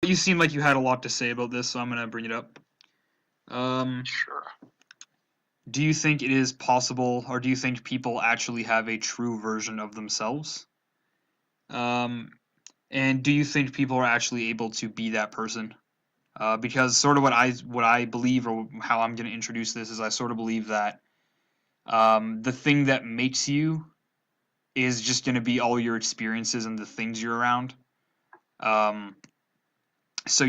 You seem like you had a lot to say about this, so I'm gonna bring it up. Sure. Do you think it is possible, or do you think people actually have a true version of themselves? Um, and do you think people are actually able to be that person? Because sort of what I believe, or how I'm going to introduce this, is I sort of believe that the thing that makes you is just going to be all your experiences and the things you're around. Um, so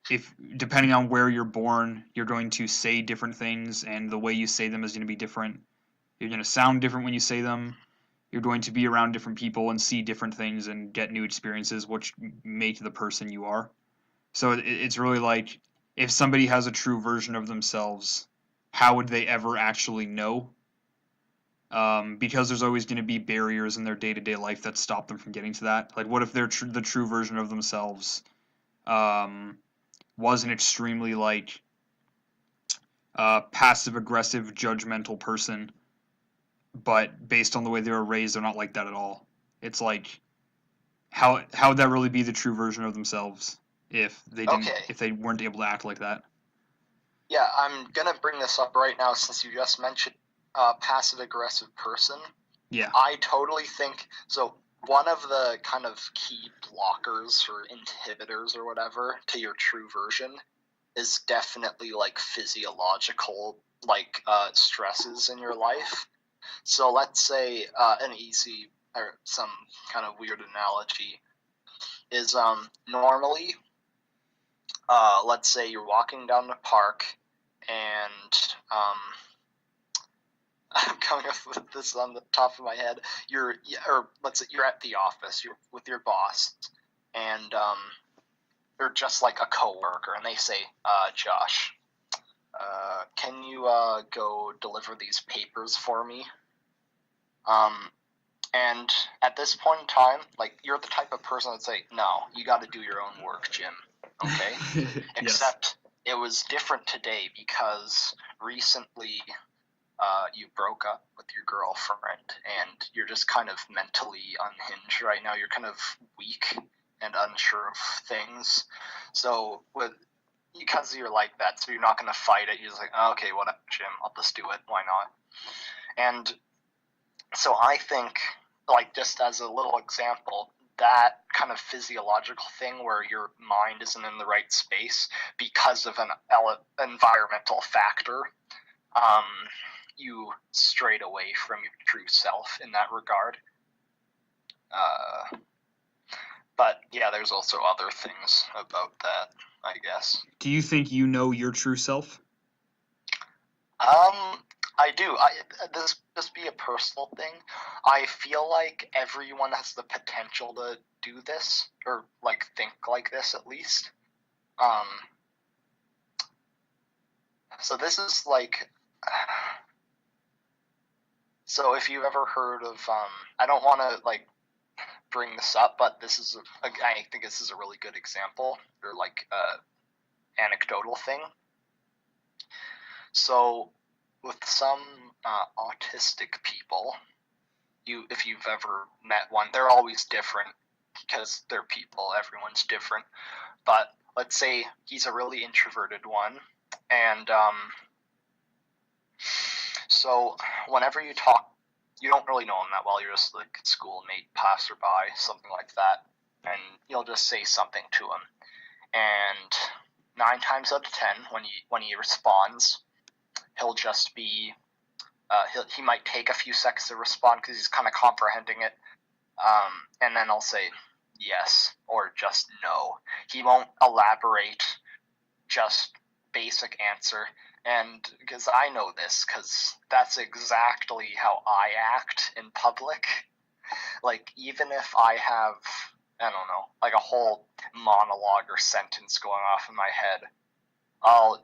if depending on where you're born, you're going to say different things, and the way you say them is going to be different. You're going to sound different when you say them. You're going to be around different people and see different things and get new experiences, which make the person you are. So it's really like, if somebody has a true version of themselves, how would they ever actually know? Because there's always going to be barriers in their day to day life that stop them from getting to that. Like, what if they're the true version of themselves um, was an extremely like passive aggressive, judgmental person, but based on the way they were raised, they're not like that at all. It's like, how would that really be the true version of themselves Okay. if they weren't able to act like that? Yeah, I'm gonna bring this up right now since you just mentioned passive aggressive person. Yeah. I totally think so. One of the kind of key blockers or inhibitors or whatever to your true version is definitely like physiological stresses in your life. So let's say an easy or some kind of weird analogy is normally let's say you're walking down the park and I'm coming up with this on the top of my head. Or let's say you're at the office, you're with your boss, and they're just like a coworker, and they say, Josh, can you go deliver these papers for me? Um, and at this point in time, like you're the type of person that'd say, no, you got to do your own work, Jim. Okay. Yes. Except it was different today because recently you broke up with your girlfriend and you're just kind of mentally unhinged right now. You're kind of weak and unsure of things. So because you're like that, so you're not going to fight it. You're just like, oh, okay, whatever, Jim, I'll just do it. Why not? And so I think, like, just as a little example, that kind of physiological thing where your mind isn't in the right space because of an environmental factor, um, you strayed away from your true self in that regard. But yeah, there's also other things about that, I guess. Do you think you know your true self? I do. This just be a personal thing. I feel like everyone has the potential to do this or like think like this at least. Um, so this is like, so if you've ever heard of, I don't want to like bring this up, but I think this is a really good example or like anecdotal thing. So with some autistic people, if you've ever met one, they're always different because they're people. Everyone's different. But let's say he's a really introverted one, and so whenever you talk, you don't really know him that well. You're just like schoolmate, passerby, something like that, and you'll just say something to him, and 9 times out of 10, when he responds, he'll just be he might take a few seconds to respond because he's kind of comprehending it, and then I'll say yes or just no. He won't elaborate, just basic answer. And because I know this, because that's exactly how I act in public. Like, even if I have, I don't know, like a whole monologue or sentence going off in my head,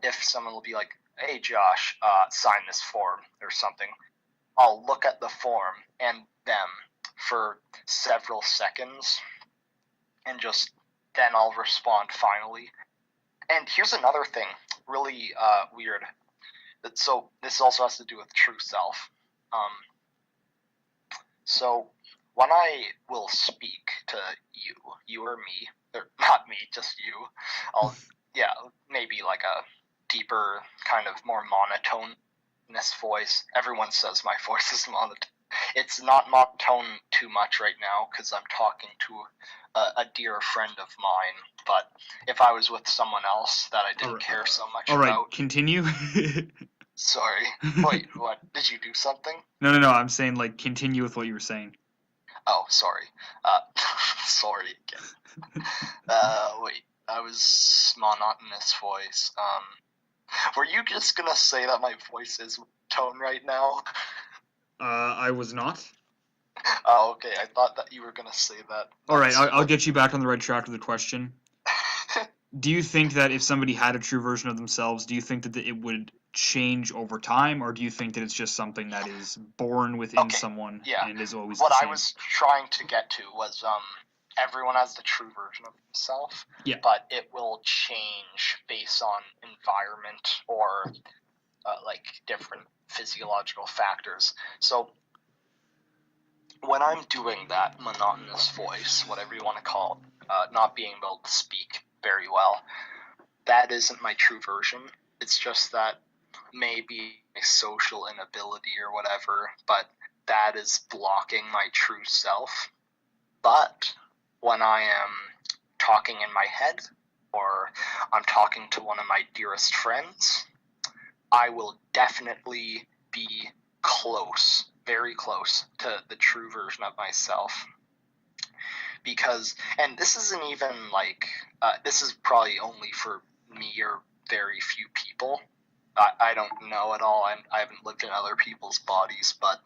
if someone will be like, hey, Josh, sign this form or something, I'll look at the form and them for several seconds and just then I'll respond finally. And here's another thing, really weird. So this also has to do with true self. So when I will speak to you or me, or not me, just you, I'll, yeah, maybe like a deeper, kind of more monotonous voice. Everyone says my voice is monotone. It's not monotone too much right now because I'm talking to a dear friend of mine. But if I was with someone else that I didn't care so much All right, about, continue. sorry. Wait, what? Did you do something? No, I'm saying like continue with what you were saying. Oh, sorry. Sorry again. Wait. I was monotonous voice. Were you just gonna say that my voice is tone right now? I was not. Oh, okay. I thought that you were gonna say that. All right, I'll get you back on the right track with the question. What? Do you think that if somebody had a true version of themselves, do you think that it would change over time, or do you think that it's just something that is born within Okay, someone yeah. and is always What the I same? was trying to get to was everyone has the true version of themselves, Yeah. but it will change based on environment or like different physiological factors. So when I'm doing that monotonous voice, whatever you want to call it, not being able to speak very well, that isn't my true version. It's just that maybe a social inability or whatever, but that is blocking my true self. But when I am talking in my head or I'm talking to one of my dearest friends, I will definitely be close, very close to the true version of myself. Because, and this isn't even like, this is probably only for me or very few people. I don't know at all. I haven't lived in other people's bodies, but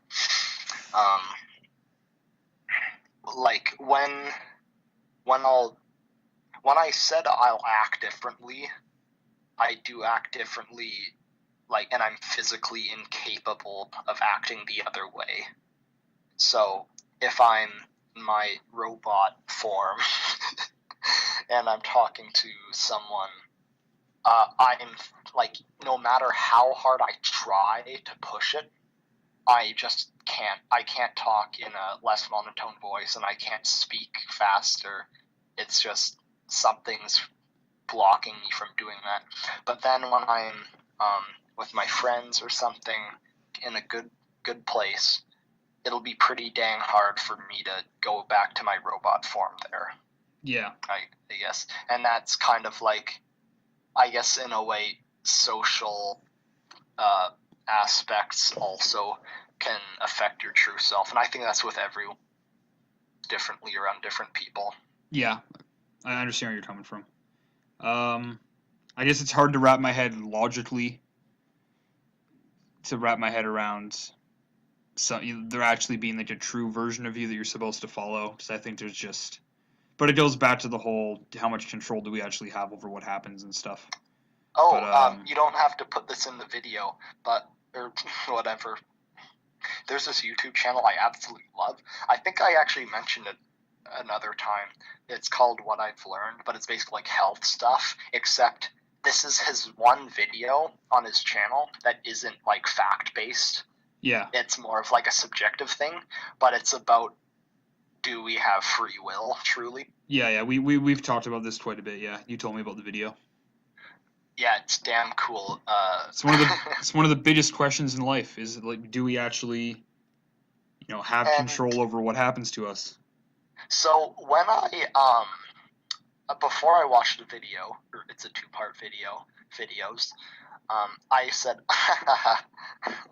like when I said I'll act differently, I do act differently, like, and I'm physically incapable of acting the other way. So if I'm in my robot form and I'm talking to someone, I'm like, no matter how hard I try to push it, I just can't. I can't talk in a less monotone voice, and I can't speak faster. It's just something's blocking me from doing that. But then when I'm with my friends or something in a good place, it'll be pretty dang hard for me to go back to my robot form there. Yeah. I guess, and that's kind of like, I guess in a way, social aspects also can affect your true self, and I think that's with everyone differently around different people. Yeah, I understand where you're coming from. I guess it's hard to wrap my head logically to wrap my head around there actually being like a true version of you that you're supposed to follow. Because I think there's just, but it goes back to the whole how much control do we actually have over what happens and stuff. Oh, But, you don't have to put this in the video, but or whatever. There's this YouTube channel I absolutely love. I think I actually mentioned it another time. It's called What I've Learned, but it's basically like health stuff, except this is his one video on his channel that isn't like fact-based. Yeah. It's more of like a subjective thing, but it's about, do we have free will truly? Yeah. We've talked about this quite a bit. Yeah, you told me about the video. Yeah, it's damn cool. It's one of the biggest questions in life. Is like, do we actually, have control over what happens to us? So when I before I watched the video, or it's a two-part videos, I said,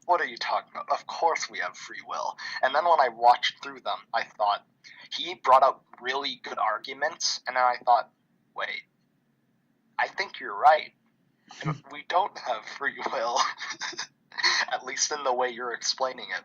what are you talking about? Of course we have free will. And then when I watched through them, I thought, he brought up really good arguments, and then I thought, wait, I think you're right. We don't have free will, at least in the way you're explaining it.